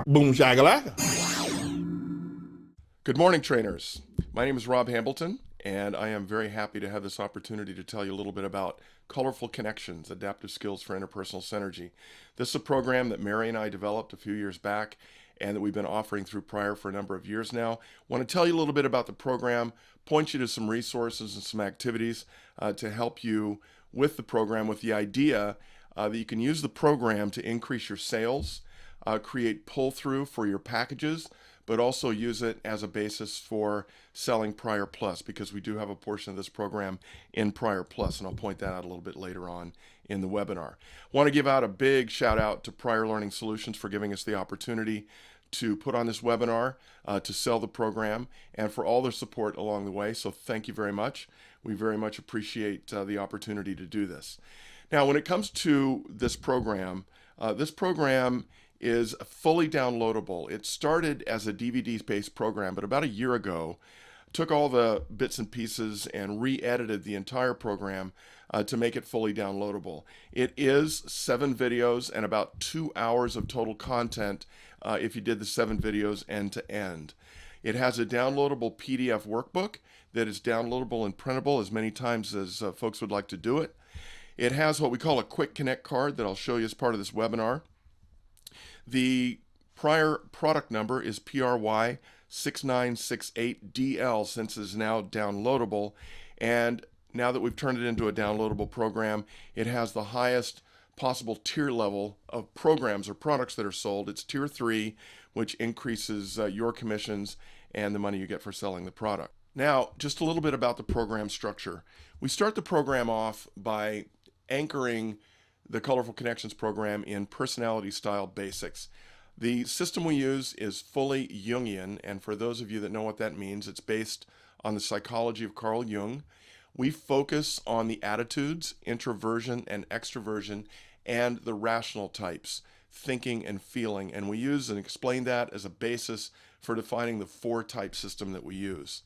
Boom shakalaka. Good morning, trainers. My name is Rob Hambleton, and I am very happy to have this opportunity to tell you a little bit about Colorful Connections, Adaptive Skills for Interpersonal Synergy. This is a program that Mary and I developed a few years back and that we've been offering through Pryor for a number of years now. I want to tell you a little bit about the program, point you to some resources and some activities to help you with the program, with the idea that you can use the program to increase your sales, create pull-through for your packages, but also use it as a basis for selling Pryor Plus, because we do have a portion of this program in Pryor Plus, and I'll point that out a little bit later on in the webinar. I want to give out a big shout out to Pryor Learning Solutions for giving us the opportunity to put on this webinar, to sell the program, and for all their support along the way. So thank you very much. We very much appreciate the opportunity to do this. Now, when it comes to this program is fully downloadable. It started as a DVD-based program, but about a year ago, took all the bits and pieces and re-edited the entire program to make it fully downloadable. It is 7 videos and about 2 hours of total content if you did the 7 videos end to end. It has a downloadable PDF workbook that is downloadable and printable as many times as folks would like to do it. It has what we call a Quick Connect card that I'll show you as part of this webinar. The Pryor product number is PRY6968DL, since it is now downloadable. And now that we've turned it into a downloadable program, it has the highest possible tier level of programs or products that are sold. It's tier 3, which increases your commissions and the money you get for selling the product. Now, just a little bit about the program structure. We start the program off by anchoring the Colorful Connections program in personality style basics. The system we use is fully Jungian, and for those of you that know what that means, it's based on the psychology of Carl Jung. We focus on the attitudes, introversion and extroversion, and the rational types, thinking and feeling, and we use and explain that as a basis for defining the 4-type system that we use.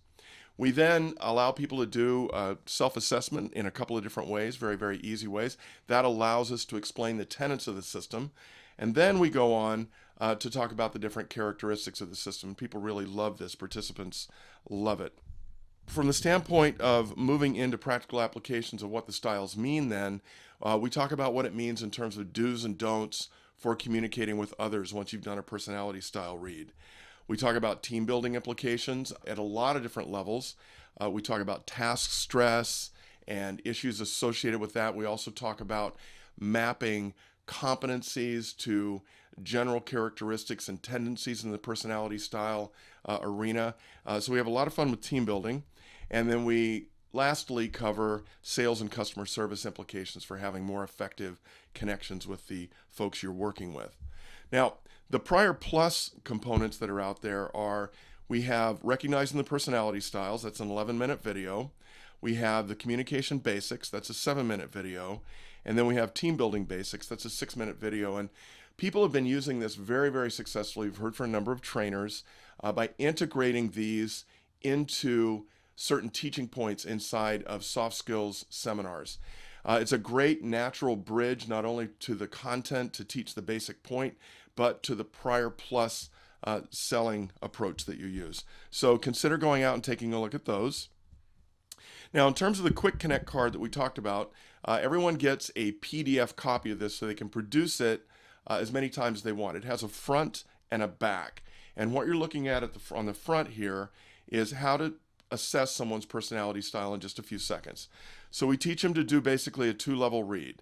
We then allow people to do self-assessment in a couple of different ways, very, very easy ways. That allows us to explain the tenets of the system. And then we go on to talk about the different characteristics of the system. People really love this. Participants love it. From the standpoint of moving into practical applications of what the styles mean then, we talk about what it means in terms of do's and don'ts for communicating with others once you've done a personality style read. We talk about team building implications at a lot of different levels. We talk about task stress and issues associated with that. We also talk about mapping competencies to general characteristics and tendencies in the personality style arena. So we have a lot of fun with team building. And then we lastly cover sales and customer service implications for having more effective connections with the folks you're working with. Now, the Pryor Plus components that are out there are, we have Recognizing the Personality Styles, that's an 11-minute video. We have the Communication Basics, that's a 7-minute video. And then we have Team Building Basics, that's a 6-minute video. And people have been using this very, very successfully. We've heard from a number of trainers by integrating these into certain teaching points inside of soft skills seminars. It's a great natural bridge, not only to the content to teach the basic point, but to the Pryor Plus selling approach that you use. So consider going out and taking a look at those. Now, in terms of the Quick Connect card that we talked about, everyone gets a PDF copy of this so they can produce it as many times as they want. It has a front and a back. And what you're looking at on the front here is how to assess someone's personality style in just a few seconds. So we teach them to do basically a 2-level read.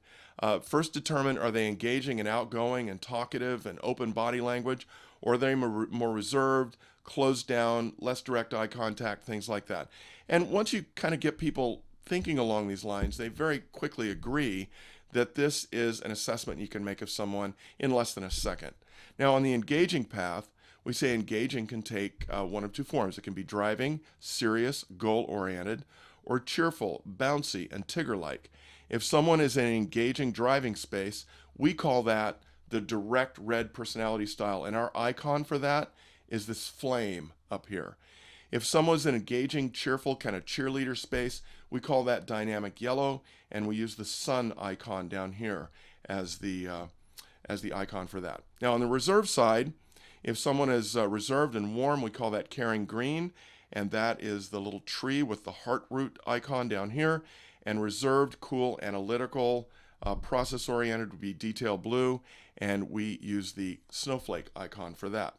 First, determine, are they engaging and outgoing and talkative and open body language, or are they more reserved, closed down, less direct eye contact, things like that. And once you kind of get people thinking along these lines, they very quickly agree that this is an assessment you can make of someone in less than a second. Now, on the engaging path, we say engaging can take one of 2 forms. It can be driving, serious, goal-oriented, or cheerful, bouncy, and Tigger-like. If someone is in an engaging driving space, we call that the direct red personality style, and our icon for that is this flame up here. If someone's in an engaging, cheerful, kind of cheerleader space, we call that dynamic yellow, and we use the sun icon down here as the icon for that. Now on the reserve side, if someone is reserved and warm, we call that caring green, and that is the little tree with the heart root icon down here. And reserved, cool, analytical, process-oriented would be detail blue, and we use the snowflake icon for that.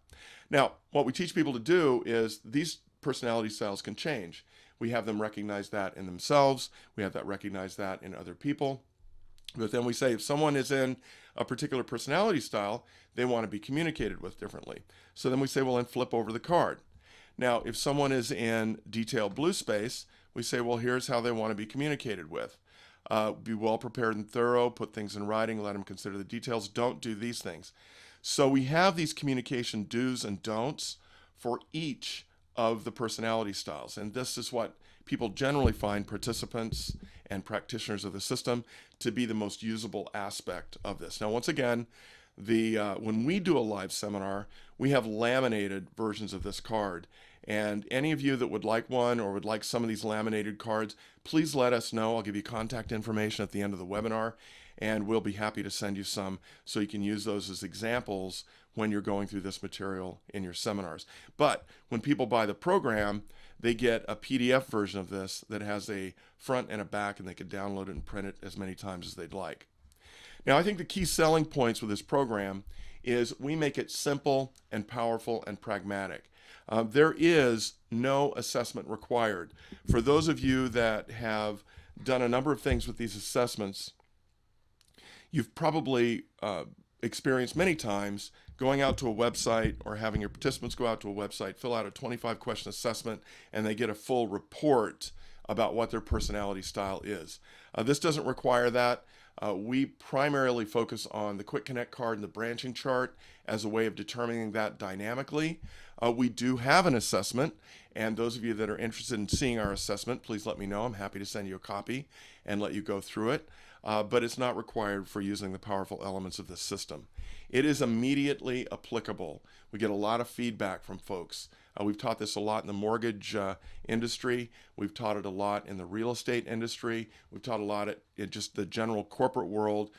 Now, what we teach people to do is these personality styles can change. We have them recognize that in themselves. We have that recognize that in other people. But then we say if someone is in a particular personality style, they want to be communicated with differently. So then we say, well, then flip over the card. Now, if someone is in detailed blue space, we say, well, here's how they want to be communicated with. Be well prepared and thorough, put things in writing, let them consider the details, don't do these things. So we have these communication do's and don'ts for each of the personality styles. And this is what people generally find participants and practitioners of the system to be the most usable aspect of this. Now, once again, when we do a live seminar, we have laminated versions of this card. And any of you that would like one or would like some of these laminated cards, please let us know. I'll give you contact information at the end of the webinar, and we'll be happy to send you some so you can use those as examples when you're going through this material in your seminars. But when people buy the program, they get a PDF version of this that has a front and a back, and they can download it and print it as many times as they'd like. Now, I think the key selling points with this program is we make it simple and powerful and pragmatic. There is no assessment required. For those of you that have done a number of things with these assessments, you've probably experienced many times going out to a website or having your participants go out to a website, fill out a 25-question assessment, and they get a full report about what their personality style is. This doesn't require that. We primarily focus on the Quick Connect card and the branching chart as a way of determining that dynamically. We do have an assessment, and those of you that are interested in seeing our assessment, please let me know. I'm happy to send you a copy and let you go through it, but it's not required for using the powerful elements of this system. It is immediately applicable. We get a lot of feedback from folks. We've taught this a lot in the mortgage industry. We've taught it a lot in the real estate industry. We've taught a lot in just the general corporate world,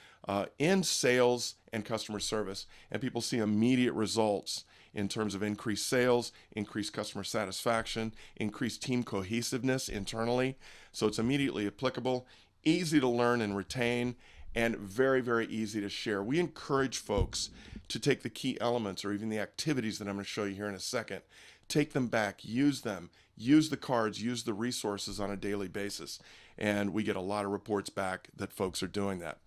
in sales and customer service. And people see immediate results in terms of increased sales, increased customer satisfaction, increased team cohesiveness internally. So it's immediately applicable, easy to learn and retain, and very, very easy to share. We encourage folks to take the key elements or even the activities that I'm going to show you here in a second, take them back, use them, use the cards, use the resources on a daily basis. And we get a lot of reports back that folks are doing that.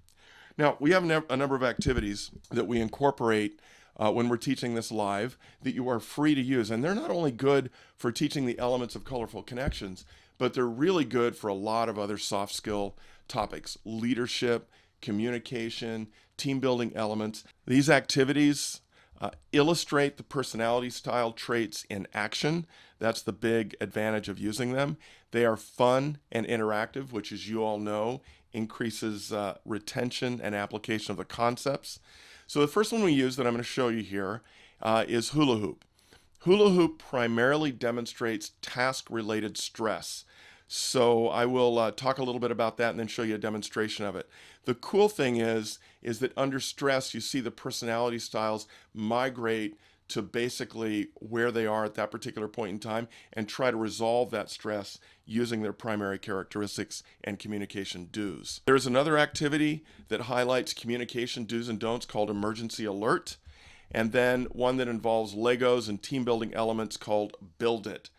Now, we have a number of activities that we incorporate when we're teaching this live that you are free to use. And they're not only good for teaching the elements of colorful connections, but they're really good for a lot of other soft skill topics, leadership, communication, team building elements. These activities illustrate the personality style traits in action. That's the big advantage of using them. They are fun and interactive, which, as you all know, increases retention and application of the concepts. So the first one we use that I'm going to show you here is Hula Hoop. Hula Hoop primarily demonstrates task-related stress. So I will talk a little bit about that and then show you a demonstration of it. The cool thing is that under stress, you see the personality styles migrate to basically where they are at that particular point in time and try to resolve that stress using their primary characteristics and communication do's. There's another activity that highlights communication do's and don'ts called Emergency Alert, and then one that involves Legos and team building elements called Build It.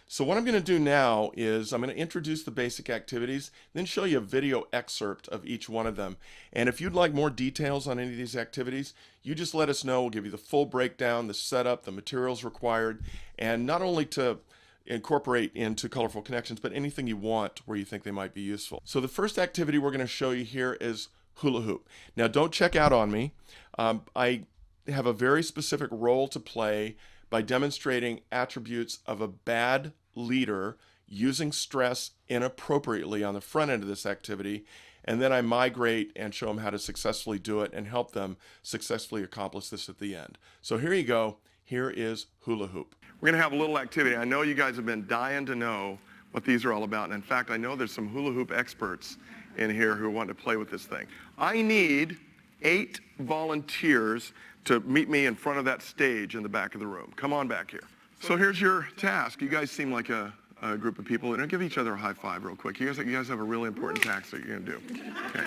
So what I'm going to do now is I'm going to introduce the basic activities, then show you a video excerpt of each one of them. And if you'd like more details on any of these activities, you just let us know. We'll give you the full breakdown, the setup, the materials required, and not only to incorporate into Colorful Connections, but anything you want where you think they might be useful. So the first activity we're going to show you here is Hula Hoop. Now don't check out on me. I have a very specific role to play by demonstrating attributes of a bad leader using stress inappropriately on the front end of this activity, and then I migrate and show them how to successfully do it and help them successfully accomplish this at the end. So here you go. Here is Hula Hoop. We're going to have a little activity. I know you guys have been dying to know what these are all about. And in fact, I know there's some hula hoop experts in here who want to play with this thing. I need 8 volunteers to meet me in front of that stage in the back of the room. Come on back here. So here's your task. You guys seem like a group of people. And give each other a high five real quick. You guys have a really important task that you're going to do. Okay.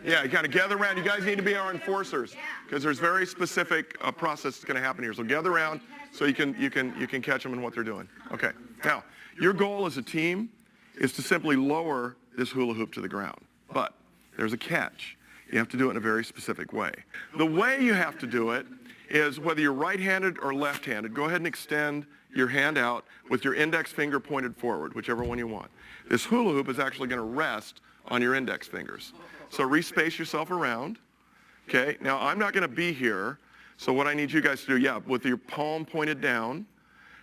Yeah, you kind of gather around. You guys need to be our enforcers because there's very specific process that's going to happen here. So gather around so you can catch them in what they're doing. Okay. Now, your goal as a team is to simply lower this hula hoop to the ground. But there's a catch. You have to do it in a very specific way. The way you have to do it is whether you're right-handed or left-handed, go ahead and extend your hand out with your index finger pointed forward, whichever one you want. This hula hoop is actually going to rest on your index fingers. So respace yourself around. Okay, now I'm not going to be here, so what I need you guys to do, with your palm pointed down.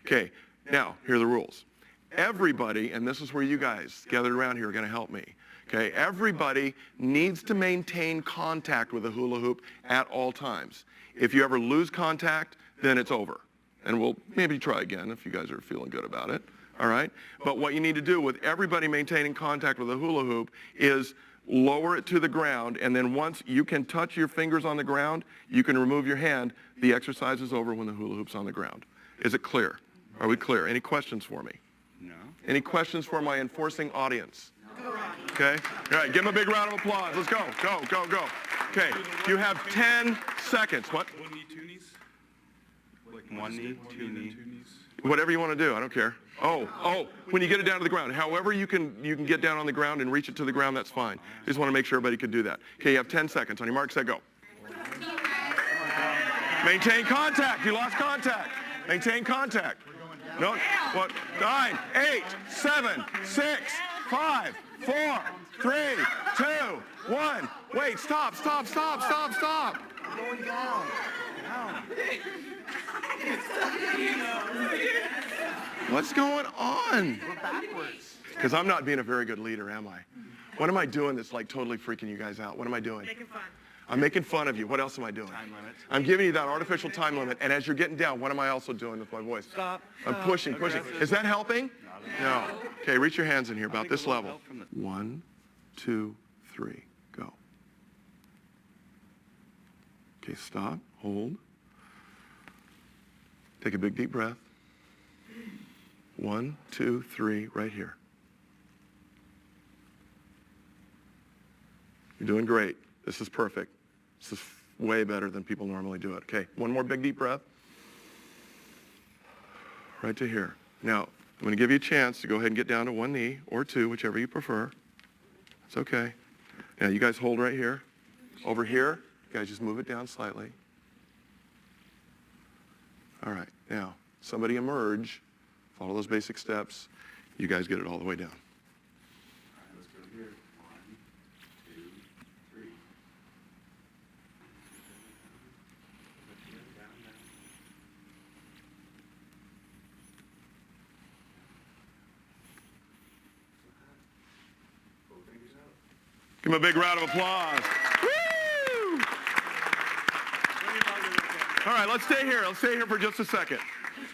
Okay, now here are the rules. Everybody, and this is where you guys gathered around here are going to help me. Okay, everybody needs to maintain contact with the hula hoop at all times. If you ever lose contact, then it's over. And we'll maybe try again if you guys are feeling good about it. All right? But what you need to do with everybody maintaining contact with the hula hoop is lower it to the ground, and then once you can touch your fingers on the ground, you can remove your hand. The exercise is over when the hula hoop's on the ground. Is it clear? Are we clear? Any questions for me? No. Any questions for my enforcing audience? Okay? All right, give them a big round of applause. Let's go, go, go, go. Okay, you have 10 seconds. What? One knee, two knees? Like one knee, two knees? Whatever you want to do, I don't care. Oh, when you get it down to the ground. However you can get down on the ground and reach it to the ground, that's fine. Just want to make sure everybody can do that. Okay, you have 10 seconds. On your mark, set, go. Maintain contact. You lost contact. Maintain contact. No, what? 9, 8, 7, 6, 5, 4, 3, 2, 1. Wait, stop. Going down. What's going on? We're backwards. Because I'm not being a very good leader, am I? What am I doing that's like totally freaking you guys out? What am I doing? Making fun. I'm making fun of you. What else am I doing? Time limit. I'm giving you that artificial time limit. And as you're getting down, what am I also doing with my voice? Stop. I'm pushing. Is that helping? No. Okay, reach your hands in here about this level. 1, 2, 3, go. Okay, stop, hold. Take a big deep breath. 1, 2, 3, right here. You're doing great. This is perfect. This is way better than people normally do it. Okay, one more big deep breath. Right to here. Now, I'm going to give you a chance to go ahead and get down to one knee or two, whichever you prefer. It's okay. Now, you guys hold right here. Over here, you guys just move it down slightly. All right, now, somebody emerge. Follow those basic steps. You guys get it all the way down. Let's go here. 1, 2, 3. Give them a big round of applause. Woo! All right, let's stay here. Let's stay here for just a second.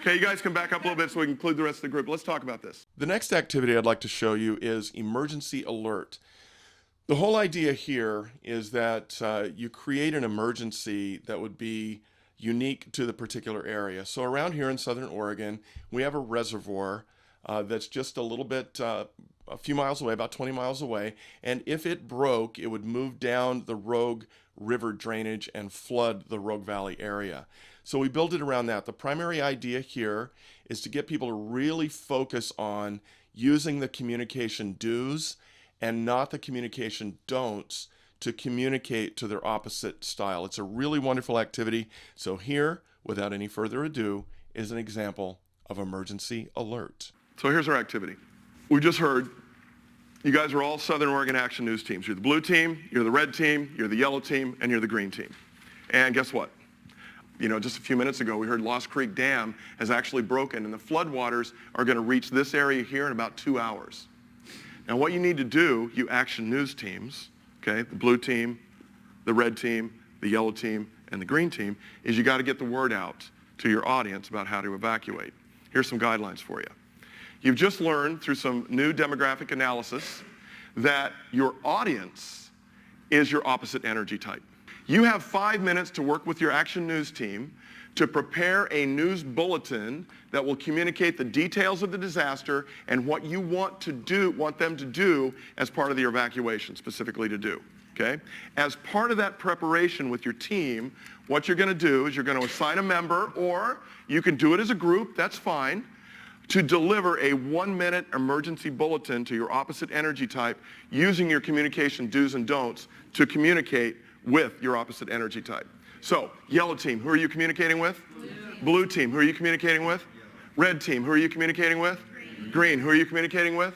Okay, you guys can back up a little bit so we can include the rest of the group. Let's talk about this. The next activity I'd like to show you is emergency alert. The whole idea here is that you create an emergency that would be unique to the particular area. So around here in Southern Oregon, we have a reservoir that's just a little bit, a few miles away, about 20 miles away. And if it broke, it would move down the Rogue River drainage and flood the Rogue Valley area. So we build it around that. The primary idea here is to get people to really focus on using the communication do's and not the communication don'ts to communicate to their opposite style. It's a really wonderful activity. So here, without any further ado, is an example of emergency alert. So here's our activity. We just heard you guys are all Southern Oregon Action News teams. You're the blue team, you're the red team, you're the yellow team, and you're the green team. And guess what? You know, just a few minutes ago, we heard Lost Creek Dam has actually broken, and the floodwaters are going to reach this area here in about 2 hours. Now, what you need to do, you Action News teams, okay, the blue team, the red team, the yellow team, and the green team, is you got to get the word out to your audience about how to evacuate. Here's some guidelines for you. You've just learned through some new demographic analysis that your audience is your opposite energy type. You have 5 minutes to work with your Action News team to prepare a news bulletin that will communicate the details of the disaster and what you want them to do as part of the evacuation, specifically to do. Okay? As part of that preparation with your team, what you're going to do is you're going to assign a member, or you can do it as a group, that's fine, to deliver a 1-minute emergency bulletin to your opposite energy type using your communication do's and don'ts to communicate with your opposite energy type. So, yellow team, who are you communicating with? Blue team, who are you communicating with? Red team, who are you communicating with? Green, who are you communicating with?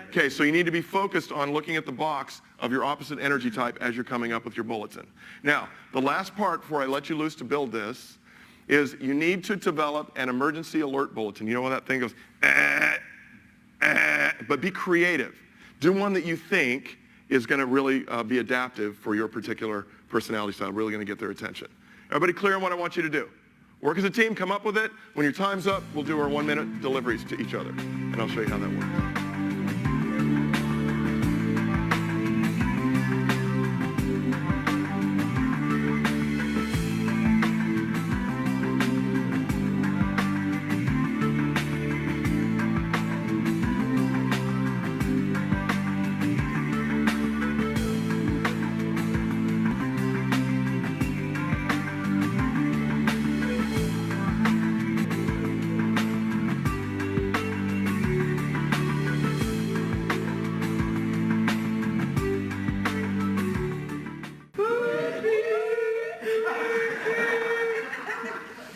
Okay, so you need to be focused on looking at the box of your opposite energy type as you're coming up with your bulletin. Now, the last part before I let you loose to build this is you need to develop an emergency alert bulletin. You know when that thing goes, but be creative. Do one that you think is going to really be adaptive for your particular personality style, really going to get their attention. Everybody clear on what I want you to do? Work as a team, come up with it. When your time's up, we'll do our 1-minute deliveries to each other, and I'll show you how that works.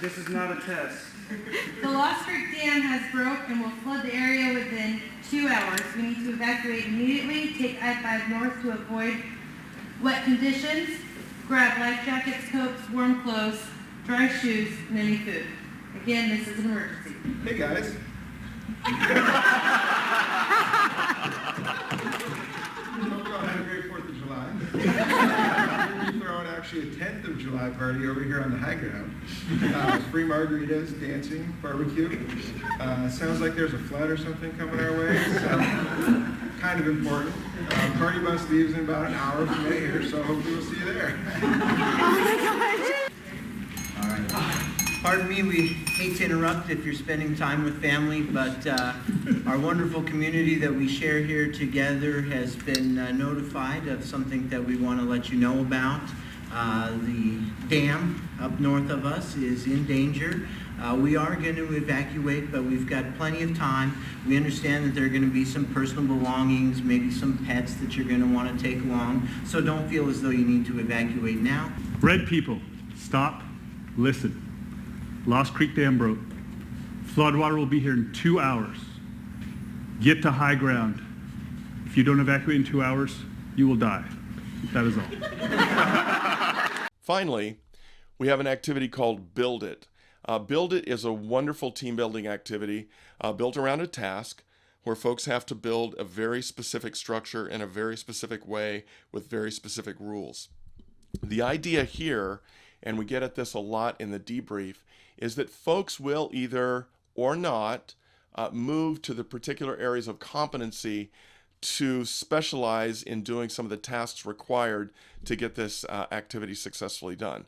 This is not a test. The Lost Creek Dam has broke and will flood the area within 2 hours. We need to evacuate immediately. Take I-5 north to avoid wet conditions. Grab life jackets, coats, warm clothes, dry shoes, and any food. Again, this is an emergency. Hey guys. Hope you all had a great 4th of July. We're throwing actually a 10th of July party over here on the high ground. Free margaritas, dancing, barbecue. Sounds like there's a flood or something coming our way, so kind of important. Party bus leaves in about an hour from here, so hopefully we'll see you there. All right. Pardon me, we hate to interrupt if you're spending time with family, but our wonderful community that we share here together has been notified of something that we want to let you know about. The dam up north of us is in danger. We are going to evacuate, but we've got plenty of time. We understand that there are going to be some personal belongings, maybe some pets that you're going to want to take along, so don't feel as though you need to evacuate now. Red people, stop, listen. Lost Creek Dam broke. Floodwater will be here in 2 hours. Get to high ground. If you don't evacuate in 2 hours, you will die. That is all. Finally, we have an activity called Build It. Build It is a wonderful team building activity built around a task where folks have to build a very specific structure in a very specific way with very specific rules. The idea here, and we get at this a lot in the debrief, is that folks will either or not move to the particular areas of competency to specialize in doing some of the tasks required to get this activity successfully done.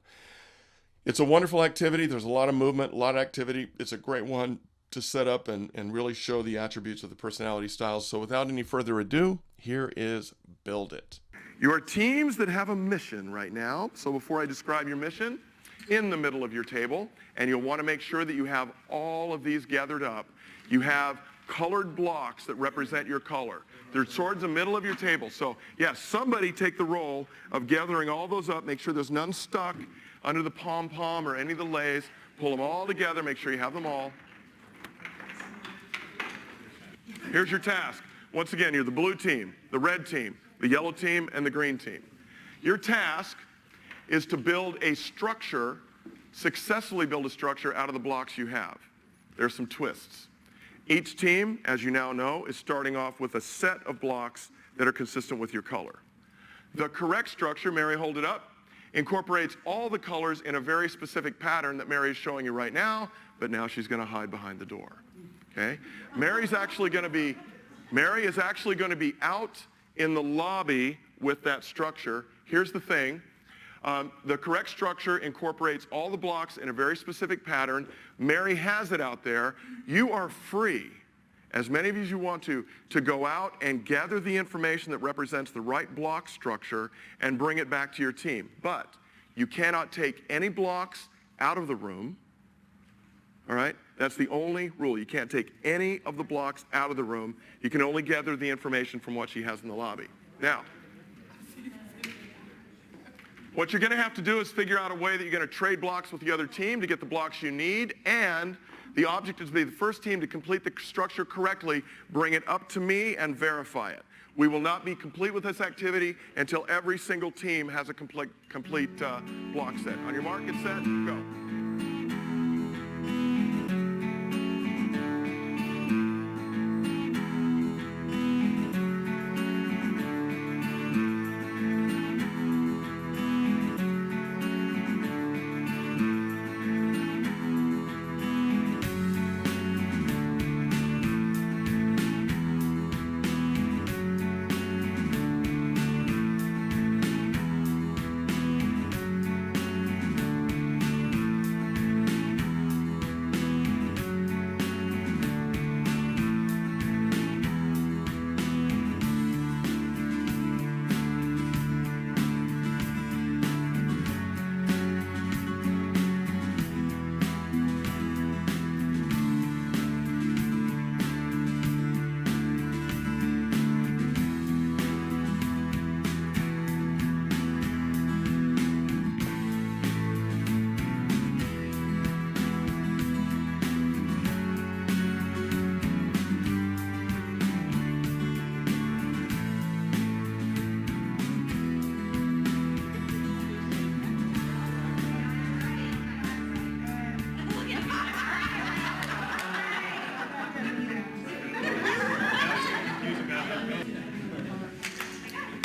It's a wonderful activity. There's a lot of movement, a lot of activity. It's a great one to set up and really show the attributes of the personality styles. So without any further ado, here is Build It. You are teams that have a mission right now. So before I describe your mission, in the middle of your table, and you'll want to make sure that you have all of these gathered up. You have colored blocks that represent your color. They're towards the middle of your table. So, yeah, somebody take the role of gathering all those up. Make sure there's none stuck under the pom-pom or any of the lays. Pull them all together. Make sure you have them all. Here's your task. Once again, you're the blue team, the red team, the yellow team, and the green team. Your task is to build a structure, successfully build a structure out of the blocks you have. There's some twists. Each team, as you now know, is starting off with a set of blocks that are consistent with your color. The correct structure, Mary, hold it up, incorporates all the colors in a very specific pattern that Mary is showing you right now, but now she's going to hide behind the door. Okay? Mary is actually going to be out in the lobby with that structure. Here's the thing. The correct structure incorporates all the blocks in a very specific pattern. Mary has it out there. You are free, as many of you as you want to go out and gather the information that represents the right block structure and bring it back to your team. But you cannot take any blocks out of the room. All right? That's the only rule. You can't take any of the blocks out of the room. You can only gather the information from what she has in the lobby. Now, what you're going to have to do is figure out a way that you're going to trade blocks with the other team to get the blocks you need, and the object is to be the first team to complete the structure correctly, bring it up to me, and verify it. We will not be complete with this activity until every single team has a complete block set. On your mark, get set, go.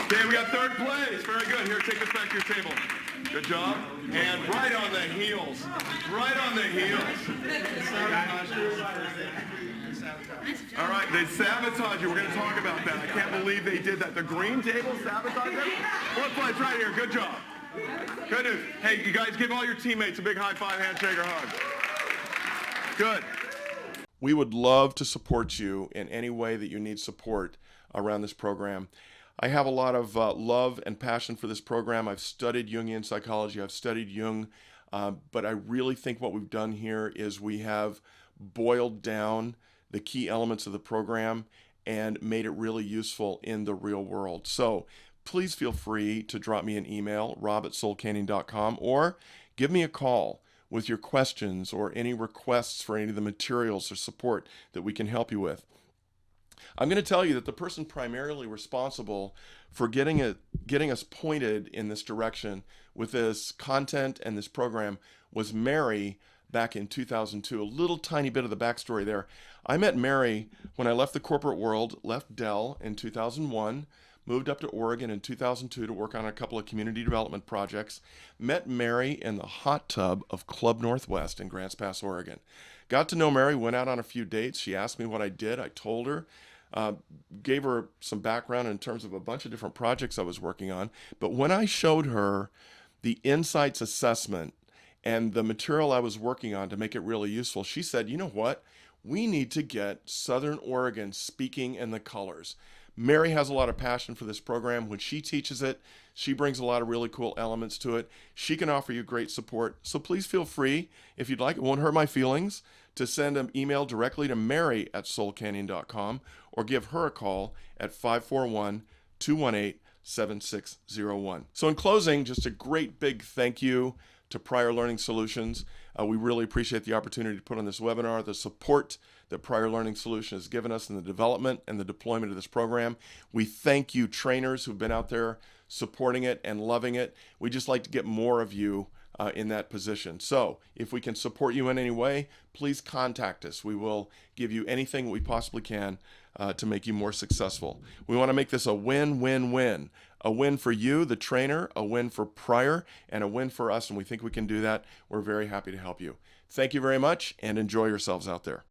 Okay, we got third place. Very good. Here, take this back to your table. Good job. And right on the heels. Right on the heels. All right, they sabotage you. We're going to talk about that. I can't believe they did that. The green table sabotaged them? Fourth place right here. Good job. Good news. Hey, you guys give all your teammates a big high five, handshake, or hug. Good. We would love to support you in any way that you need support around this program. I have a lot of love and passion for this program. I've studied Jungian psychology. I've studied Jung. But I really think what we've done here is we have boiled down the key elements of the program and made it really useful in the real world. So please feel free to drop me an email, rob@soulcanyon.com, or give me a call with your questions or any requests for any of the materials or support that we can help you with. I'm going to tell you that the person primarily responsible for getting us pointed in this direction with this content and this program was Mary back in 2002. A little tiny bit of the backstory there. I met Mary when I left the corporate world, left Dell in 2001, moved up to Oregon in 2002 to work on a couple of community development projects. Met Mary in the hot tub of Club Northwest in Grants Pass, Oregon. Got to know Mary, went out on a few dates. She asked me what I did. I told her. Gave her some background in terms of a bunch of different projects I was working on. But when I showed her the insights assessment and the material I was working on to make it really useful, she said, you know what? We need to get Southern Oregon speaking in the colors. Mary has a lot of passion for this program. When she teaches it, she brings a lot of really cool elements to it. She can offer you great support. So please feel free, if you'd like, it won't hurt my feelings, to send an email directly to mary@soulcanyon.com or give her a call at 541-218-7601. So in closing, just a great big thank you to Pryor Learning Solutions. We really appreciate the opportunity to put on this webinar, the support that Pryor Learning Solutions has given us in the development and the deployment of this program. We thank you trainers who've been out there supporting it and loving it. We just like to get more of you in that position. So if we can support you in any way, please contact us. We will give you anything we possibly can to make you more successful. We want to make this a win-win-win. A win for you, the trainer, a win for Pryor, and a win for us, and we think we can do that. We're very happy to help you. Thank you very much, and enjoy yourselves out there.